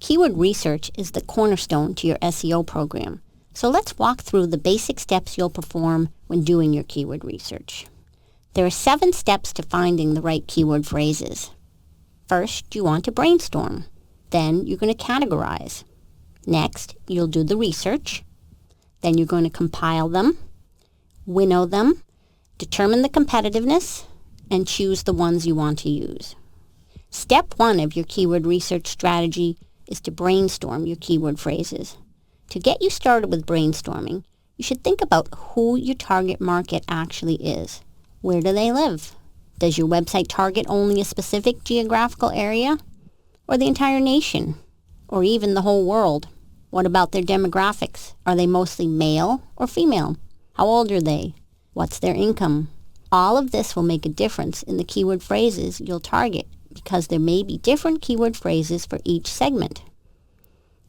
Keyword research is the cornerstone to your SEO program. So let's walk through the basic steps you'll perform when doing your keyword research. There are 7 steps to finding the right keyword phrases. First, you want to brainstorm. Then you're going to categorize. Next, you'll do the research. Then you're going to compile them, winnow them, determine the competitiveness, and choose the ones you want to use. Step 1 of your keyword research strategy is to brainstorm your keyword phrases. To get you started with brainstorming, you should think about who your target market actually is. Where do they live? Does your website target only a specific geographical area? Or the entire nation? Or even the whole world? What about their demographics? Are they mostly male or female? How old are they? What's their income? All of this will make a difference in the keyword phrases you'll target because there may be different keyword phrases for each segment.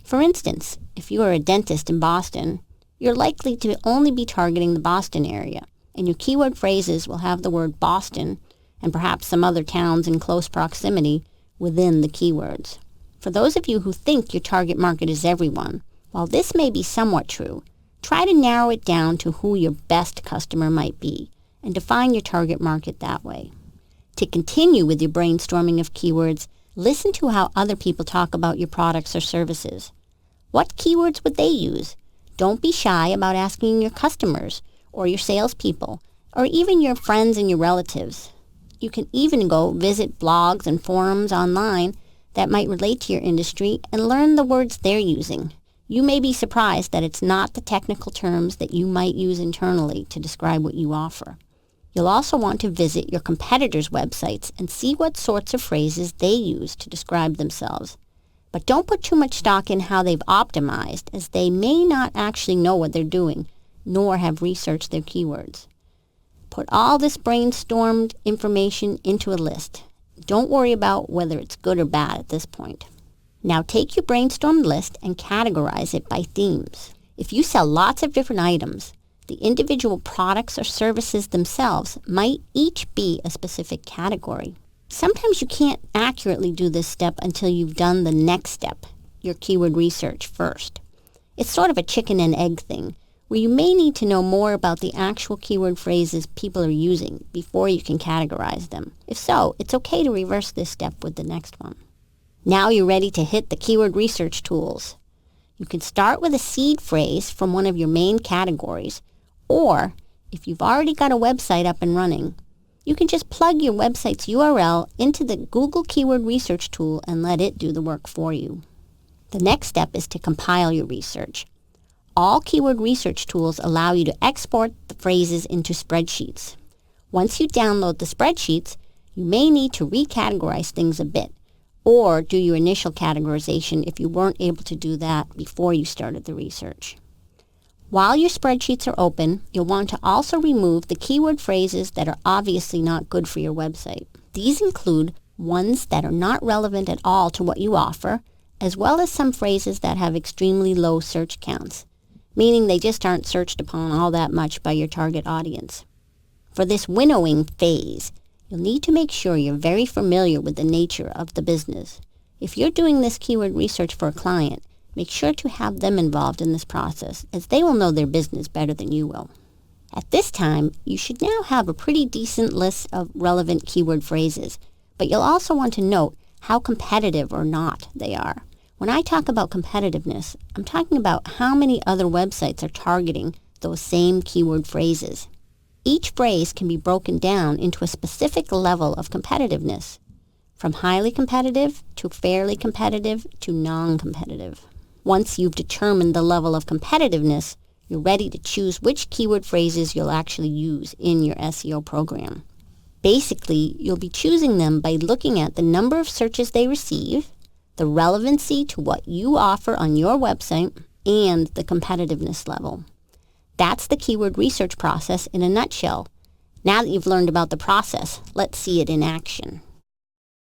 For instance, if you are a dentist in Boston, you're likely to only be targeting the Boston area, and your keyword phrases will have the word Boston and perhaps some other towns in close proximity within the keywords. For those of you who think your target market is everyone, while this may be somewhat true, try to narrow it down to who your best customer might be and define your target market that way. To continue with your brainstorming of keywords, listen to how other people talk about your products or services. What keywords would they use? Don't be shy about asking your customers or your salespeople or even your friends and your relatives. You can even go visit blogs and forums online that might relate to your industry and learn the words they're using. You may be surprised that it's not the technical terms that you might use internally to describe what you offer. You'll also want to visit your competitors' websites and see what sorts of phrases they use to describe themselves. But don't put too much stock in how they've optimized, as they may not actually know what they're doing, nor have researched their keywords. Put all this brainstormed information into a list. Don't worry about whether it's good or bad at this point. Now take your brainstormed list and categorize it by themes. If you sell lots of different items, the individual products or services themselves might each be a specific category. Sometimes you can't accurately do this step until you've done the next step, your keyword research first. It's sort of a chicken and egg thing, where you may need to know more about the actual keyword phrases people are using before you can categorize them. If so, it's okay to reverse this step with the next one. Now you're ready to hit the keyword research tools. You can start with a seed phrase from one of your main categories, or if you've already got a website up and running, you can just plug your website's URL into the Google Keyword Research tool and let it do the work for you. The next step is to compile your research. All keyword research tools allow you to export the phrases into spreadsheets. Once you download the spreadsheets, you may need to recategorize things a bit, or do your initial categorization if you weren't able to do that before you started the research. While your spreadsheets are open, you'll want to also remove the keyword phrases that are obviously not good for your website. These include ones that are not relevant at all to what you offer, as well as some phrases that have extremely low search counts, meaning they just aren't searched upon all that much by your target audience. For this winnowing phase, you'll need to make sure you're very familiar with the nature of the business. If you're doing this keyword research for a client, make sure to have them involved in this process, as they will know their business better than you will. At this time, you should now have a pretty decent list of relevant keyword phrases, but you'll also want to note how competitive or not they are. When I talk about competitiveness, I'm talking about how many other websites are targeting those same keyword phrases. Each phrase can be broken down into a specific level of competitiveness, from highly competitive to fairly competitive to non-competitive. Once you've determined the level of competitiveness, you're ready to choose which keyword phrases you'll actually use in your SEO program. Basically, you'll be choosing them by looking at the number of searches they receive, the relevancy to what you offer on your website, and the competitiveness level. That's the keyword research process in a nutshell. Now that you've learned about the process, let's see it in action.